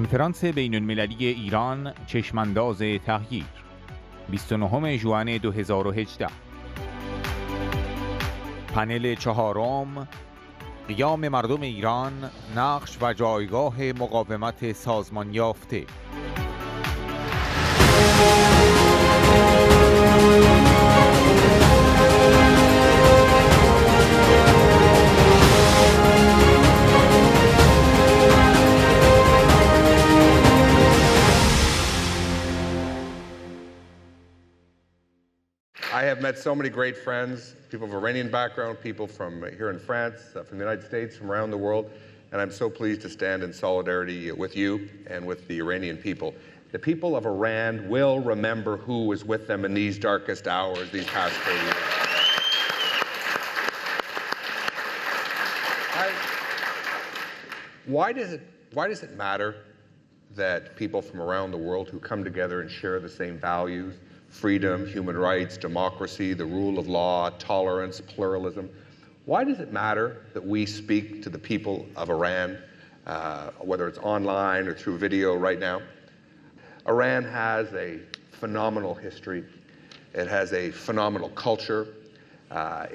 کنفرانس بین‌المللی ایران چشمانداز تغییر 29 ژوئن 2018 پنل چهارم قیام مردم ایران، نقش و جایگاه مقاومت سازمان یافته. I have met so many great friends, people of Iranian background, people from here in France, from the United States, from around the world, and I'm so pleased to stand in solidarity with you and with the Iranian people. The people of Iran will remember who was with them in these darkest hours, these past 30 years. Why does it matter that people from around the world who come together and share the same values, freedom, human rights, democracy, the rule of law, tolerance, pluralism, why does it matter that we speak to the people of Iran, whether it's online or through video right now? Iran has a phenomenal history. It has a phenomenal culture.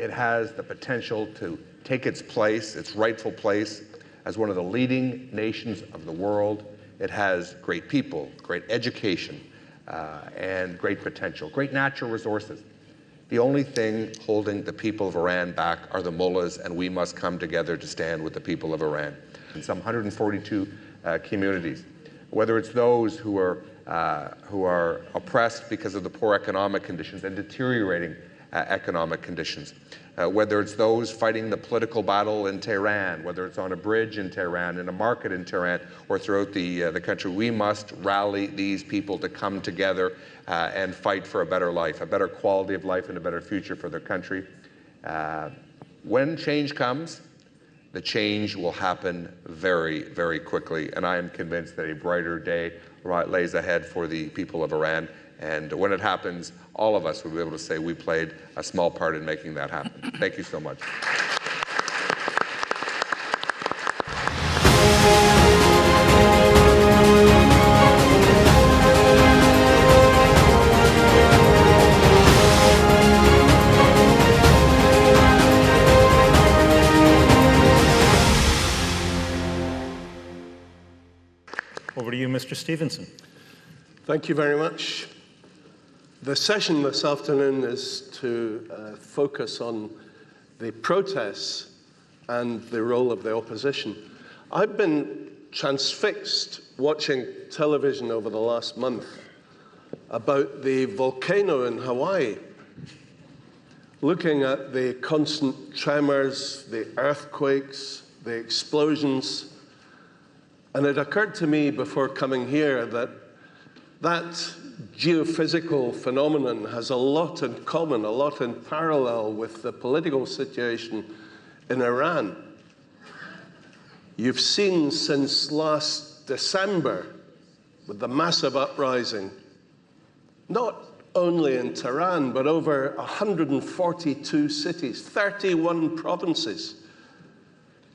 It has the potential to take its place, its rightful place, as one of the leading nations of the world. It has great people, great education, and great potential, great natural resources. The only thing holding the people of Iran back are the mullahs, and we must come together to stand with the people of Iran. In some 142 communities, whether it's those who are oppressed because of the poor economic conditions and deteriorating economic conditions, whether it's those fighting the political battle in Tehran, whether it's on a bridge in Tehran, in a market in Tehran, or throughout the country, we must rally these people to come together and fight for a better life, a better quality of life, and a better future for their country. When change comes, the change will happen very, very quickly, and I am convinced that a brighter day lays ahead for the people of Iran. And when it happens, all of us will be able to say we played a small part in making that happen. Thank you so much. Over to you, Mr. Stevenson. Thank you very much. The session this afternoon is to focus on the protests and the role of the opposition. I've been transfixed watching television over the last month about the volcano in Hawaii, looking at the constant tremors, the earthquakes, the explosions, and it occurred to me before coming here that geophysical phenomenon has a lot in common, a lot in parallel with the political situation in Iran. You've seen since last December, with the massive uprising, not only in Tehran, but over 142 cities, 31 provinces,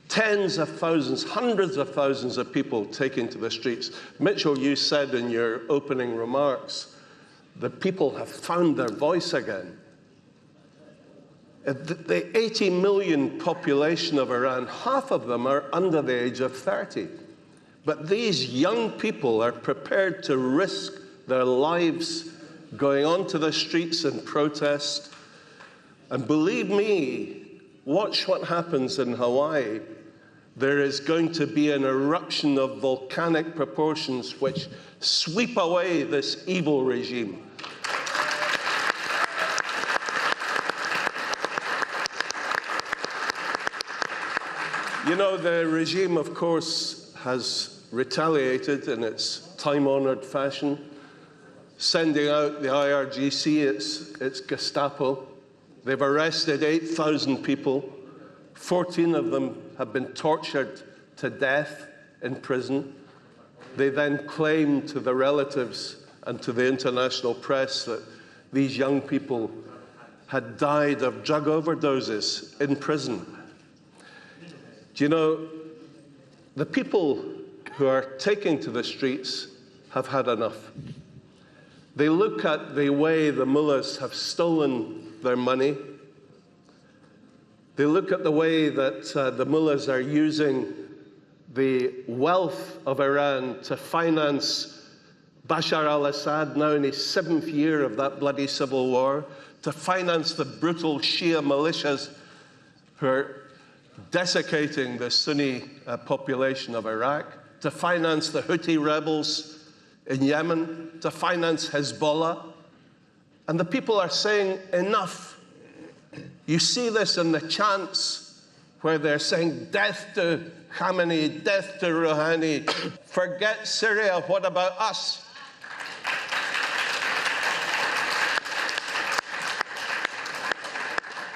tens of thousands, hundreds of thousands of people taking to the streets. Mitchell, you said in your opening remarks that people have found their voice again. The 80 million population of Iran, half of them are under the age of 30. But these young people are prepared to risk their lives going onto the streets in protest. And believe me, watch what happens in Hawaii. There is going to be an eruption of volcanic proportions which sweep away this evil regime. You know, the regime, of course, has retaliated in its time-honored fashion, sending out the IRGC, its Gestapo. They've arrested 8,000 people. 14 of them have been tortured to death in prison. They then claimed to the relatives and to the international press that these young people had died of drug overdoses in prison. Do you know, the people who are taking to the streets have had enough. They look at the way the mullahs have stolen their money. They look at the way that the mullahs are using the wealth of Iran to finance Bashar al-Assad, now in his 7th year of that bloody civil war, to finance the brutal Shia militias who are desiccating the Sunni population of Iraq, to finance the Houthi rebels in Yemen, to finance Hezbollah. And the people are saying enough. You see this in the chants where they're saying death to Khamenei, death to Rouhani, forget Syria, what about us?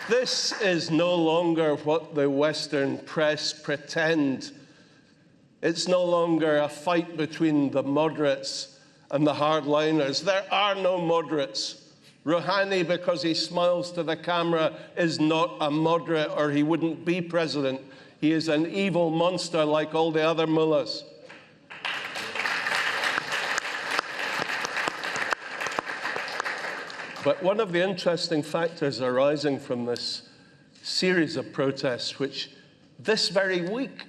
This is no longer what the Western press pretend. It's no longer a fight between the moderates and the hardliners. There are no moderates. Rouhani, because he smiles to the camera, is not a moderate, or he wouldn't be president. He is an evil monster like all the other mullahs. But one of the interesting factors arising from this series of protests, which this very week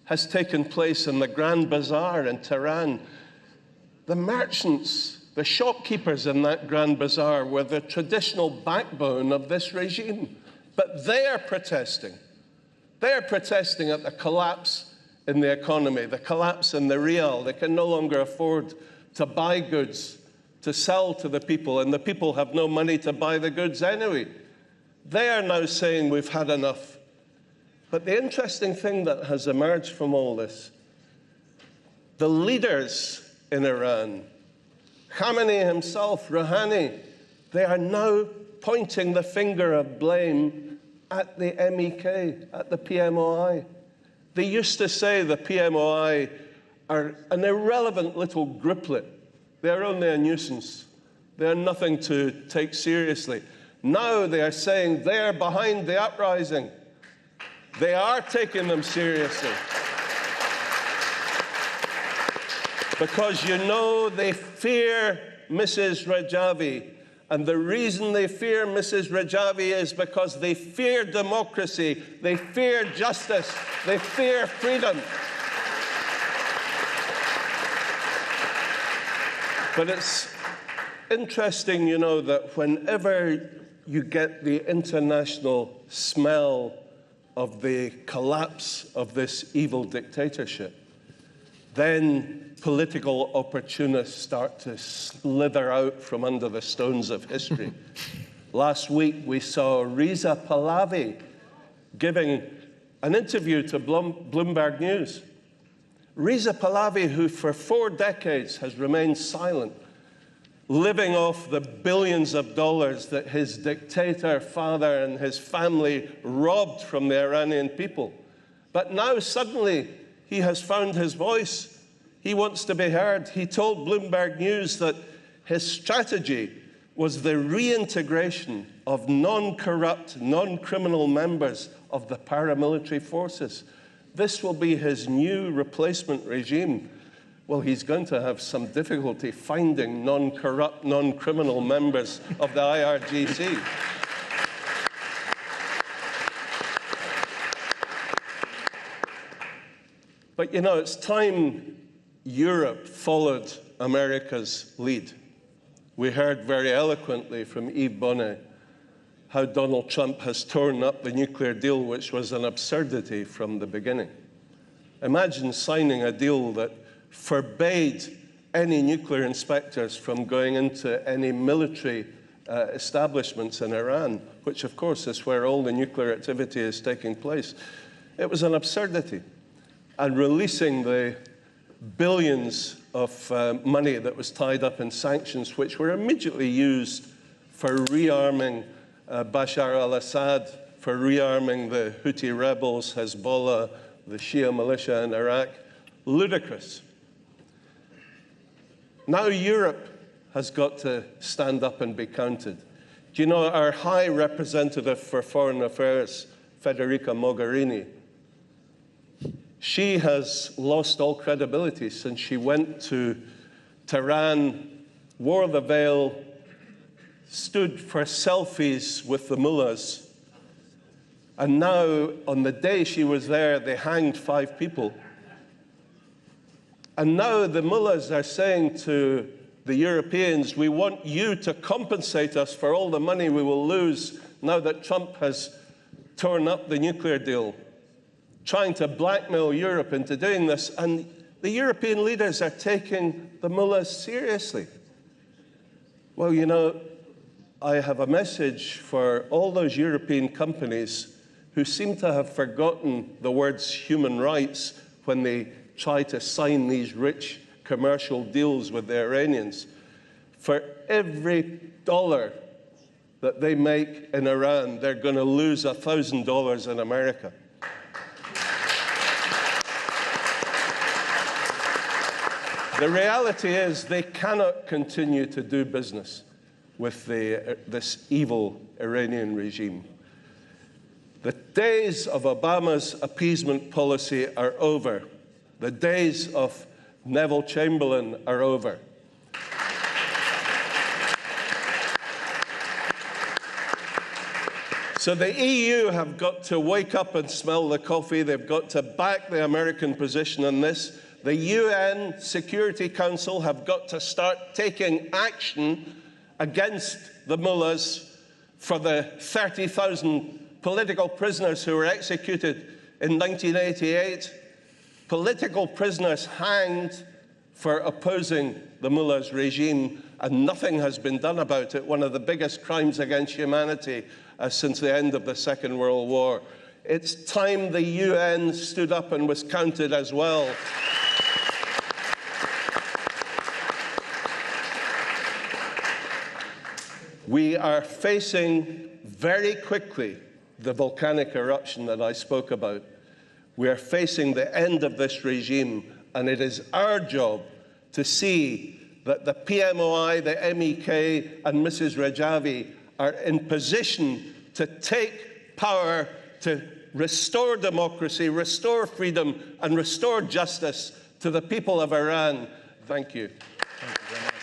has taken place in the Grand Bazaar in Tehran, the merchants, the shopkeepers in that Grand Bazaar were the traditional backbone of this regime. But they are protesting. They are protesting at the collapse in the economy, the collapse in the rial. They can no longer afford to buy goods to sell to the people, and the people have no money to buy the goods anyway. They are now saying we've had enough. But the interesting thing that has emerged from all this, the leaders in Iran, Khamenei himself, Rouhani, they are now pointing the finger of blame at the MEK, at the PMOI. They used to say the PMOI are an irrelevant little grouplet. They're only a nuisance. They're nothing to take seriously. Now they are saying they're behind the uprising. They are taking them seriously. Because you know they fear Mrs. Rajavi. And the reason they fear Mrs. Rajavi is because they fear democracy, they fear justice, they fear freedom. But it's interesting, you know, that whenever you get the international smell of the collapse of this evil dictatorship, then political opportunists start to slither out from under the stones of history. Last week, we saw Reza Pahlavi giving an interview to Bloomberg News. Reza Pahlavi, who for 4 decades has remained silent, living off the billions of dollars that his dictator father and his family robbed from the Iranian people. But now suddenly he has found his voice. He wants to be heard. He told Bloomberg News that his strategy was the reintegration of non-corrupt, non-criminal members of the paramilitary forces. This will be his new replacement regime. Well, he's going to have some difficulty finding non-corrupt, non-criminal members of the IRGC. But, you know, it's time Europe followed America's lead. We heard very eloquently from Yves Bonnet how Donald Trump has torn up the nuclear deal, which was an absurdity from the beginning. Imagine signing a deal that forbade any nuclear inspectors from going into any military establishments in Iran, which of course is where all the nuclear activity is taking place. It was an absurdity. And releasing the billions of money that was tied up in sanctions, which were immediately used for rearming Bashar al-Assad, for rearming the Houthi rebels, Hezbollah, the Shia militia in Iraq. Ludicrous. Now Europe has got to stand up and be counted. Do you know our High Representative for Foreign Affairs, Federica Mogherini, She has lost all credibility since she went to Tehran, wore the veil, stood for selfies with the mullahs, and now, on the day she was there, they hanged 5 people. And now the mullahs are saying to the Europeans, we want you to compensate us for all the money we will lose now that Trump has torn up the nuclear deal, trying to blackmail Europe into doing this. And the European leaders are taking the mullahs seriously. Well, you know, I have a message for all those European companies who seem to have forgotten the words human rights when they try to sign these rich commercial deals with the Iranians. For every dollar that they make in Iran, they're going to lose $1,000 in America. The reality is they cannot continue to do business with this evil Iranian regime. The days of Obama's appeasement policy are over. The days of Neville Chamberlain are over. So the EU have got to wake up and smell the coffee. They've got to back the American position on this. The UN Security Council have got to start taking action against the mullahs for the 30,000 political prisoners who were executed in 1988, political prisoners hanged for opposing the mullahs' regime, and nothing has been done about it, one of the biggest crimes against humanity since the end of the Second World War. It's time the UN stood up and was counted as well. We are facing very quickly the volcanic eruption that I spoke about. We are facing the end of this regime, and it is our job to see that the PMOI, the MEK, and Mrs. Rajavi are in position to take power to restore democracy, restore freedom, and restore justice to the people of Iran. Thank you. Thank you very much.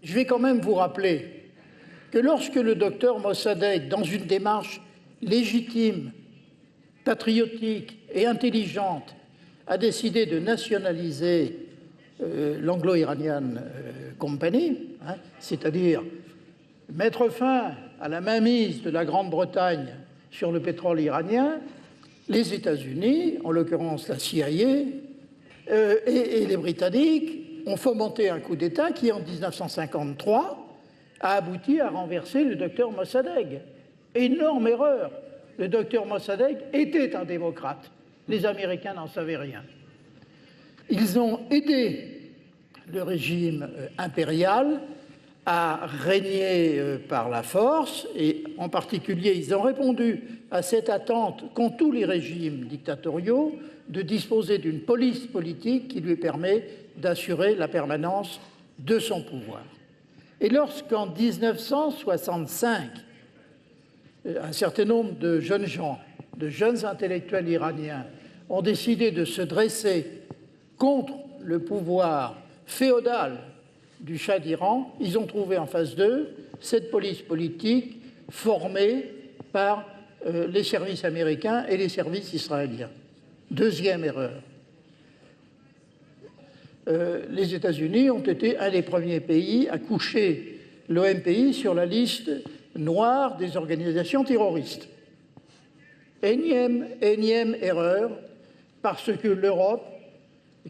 Je vais quand même vous rappeler que lorsque le docteur Mossadegh, dans une démarche légitime, patriotique et intelligente, a décidé de nationaliser l'Anglo-Iranian Company, c'est-à-dire mettre fin à la mainmise de la Grande-Bretagne sur le pétrole iranien, les États-Unis, en l'occurrence la CIA, et les Britanniques ont fomenté un coup d'État qui, en 1953, a abouti à renverser le docteur Mossadegh. Énorme erreur. Le docteur Mossadegh était un démocrate. Les Américains n'en savaient rien. Ils ont aidé le régime impérial à régner par la force, et en particulier, ils ont répondu à cette attente qu'ont tous les régimes dictatoriaux de disposer d'une police politique qui lui permet d'assurer la permanence de son pouvoir. Et lorsqu'en 1965, un certain nombre de jeunes gens, de jeunes intellectuels iraniens, ont décidé de se dresser contre le pouvoir féodal du Shah d'Iran, ils ont trouvé en face d'eux cette police politique formée par les services américains et les services israéliens. Deuxième erreur. Les États-Unis ont été un des premiers pays à coucher l'OMPI sur la liste noire des organisations terroristes. Énième erreur, parce que l'Europe,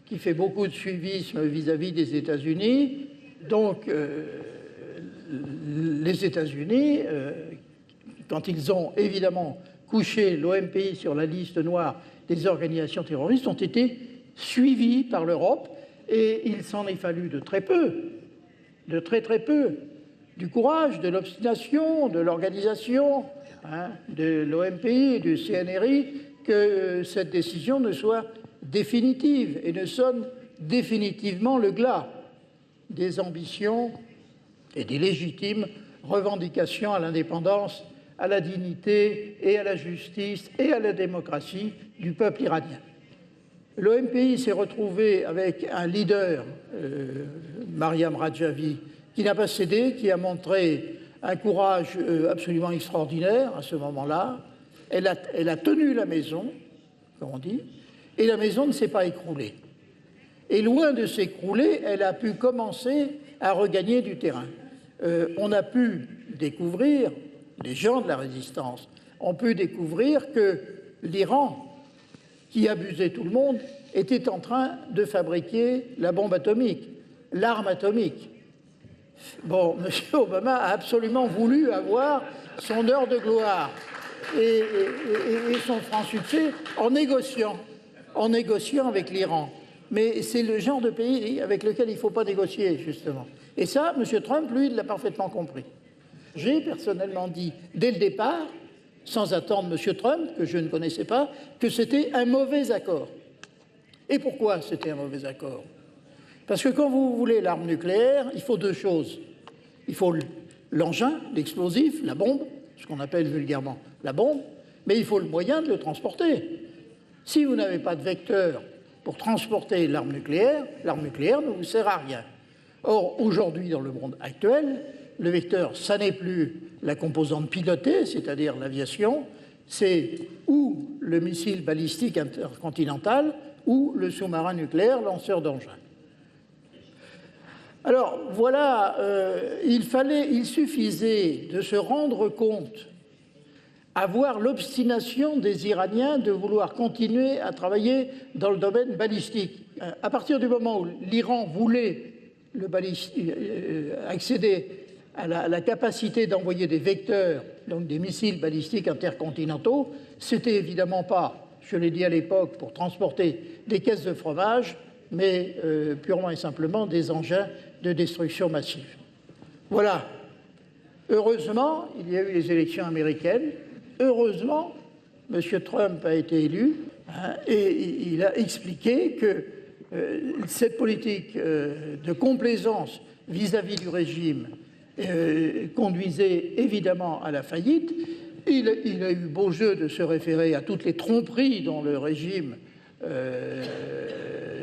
qui fait beaucoup de suivisme vis-à-vis des États-Unis, donc les États-Unis, quand ils ont évidemment couché l'OMPI sur la liste noire des organisations terroristes, ont été suivis par l'Europe, Et il s'en est fallu de très peu, de très peu, du courage, de l'obstination, de l'organisation, de l'OMPI et du CNRI, que cette décision ne soit définitive et ne sonne définitivement le glas des ambitions et des légitimes revendications à l'indépendance, à la dignité et à la justice et à la démocratie du peuple iranien. L'OMPI s'est retrouvé avec un leader, Mariam Rajavi, qui n'a pas cédé, qui a montré un courage absolument extraordinaire à ce moment-là. Elle a tenu la maison, comme on dit, et la maison ne s'est pas écroulée. Et loin de s'écrouler, elle a pu commencer à regagner du terrain. On a pu découvrir, les gens de la résistance ont pu découvrir que l'Iran, qui abusait tout le monde, était en train de fabriquer la bombe atomique, l'arme atomique. Bon, M. Obama a absolument voulu avoir son heure de gloire et son franc succès en négociant avec l'Iran. Mais c'est le genre de pays avec lequel il ne faut pas négocier, justement. Et ça, M. Trump, lui, il l'a parfaitement compris. J'ai personnellement dit, dès le départ, sans attendre M. Trump, que je ne connaissais pas, que c'était un mauvais accord. Et pourquoi c'était un mauvais accord? Parce que quand vous voulez l'arme nucléaire, il faut deux choses. Il faut l'engin, l'explosif, la bombe, ce qu'on appelle vulgairement la bombe, mais il faut le moyen de le transporter. Si vous n'avez pas de vecteur pour transporter l'arme nucléaire ne vous sert à rien. Or, aujourd'hui, dans le monde actuel, le vecteur, ça n'est plus la composante pilotée, c'est-à-dire l'aviation, c'est ou le missile balistique intercontinental ou le sous-marin nucléaire lanceur d'engins. Alors, voilà, il suffisait de se rendre compte, avoir l'obstination des Iraniens de vouloir continuer à travailler dans le domaine balistique. À partir du moment où l'Iran voulait accéder à la capacité d'envoyer des vecteurs, donc des missiles balistiques intercontinentaux, c'était évidemment pas, je l'ai dit à l'époque, pour transporter des caisses de fromage, mais purement et simplement des engins de destruction massive. Voilà. Heureusement, il y a eu les élections américaines. Heureusement, M. Trump a été élu et il a expliqué que cette politique de complaisance vis-à-vis du régime conduisait évidemment à la faillite. Il a eu beau jeu de se référer à toutes les tromperies dont le régime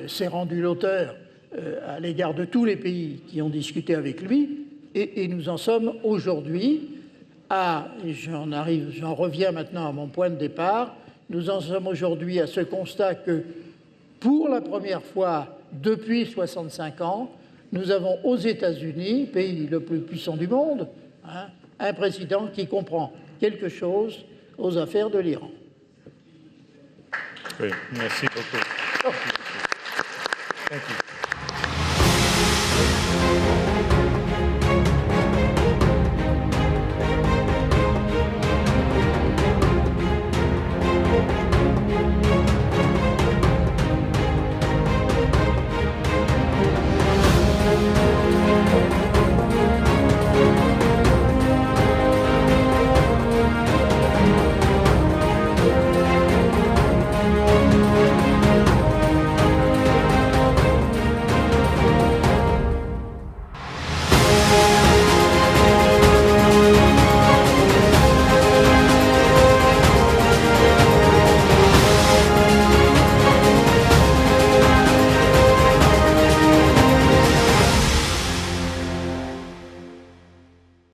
s'est rendu l'auteur à l'égard de tous les pays qui ont discuté avec lui. Et nous en sommes aujourd'hui et j'en reviens maintenant à mon point de départ, nous en sommes aujourd'hui à ce constat que, pour la première fois depuis 65 ans, nous avons aux États-Unis, pays le plus puissant du monde, un président qui comprend quelque chose aux affaires de l'Iran. Oui, merci beaucoup. Thank you.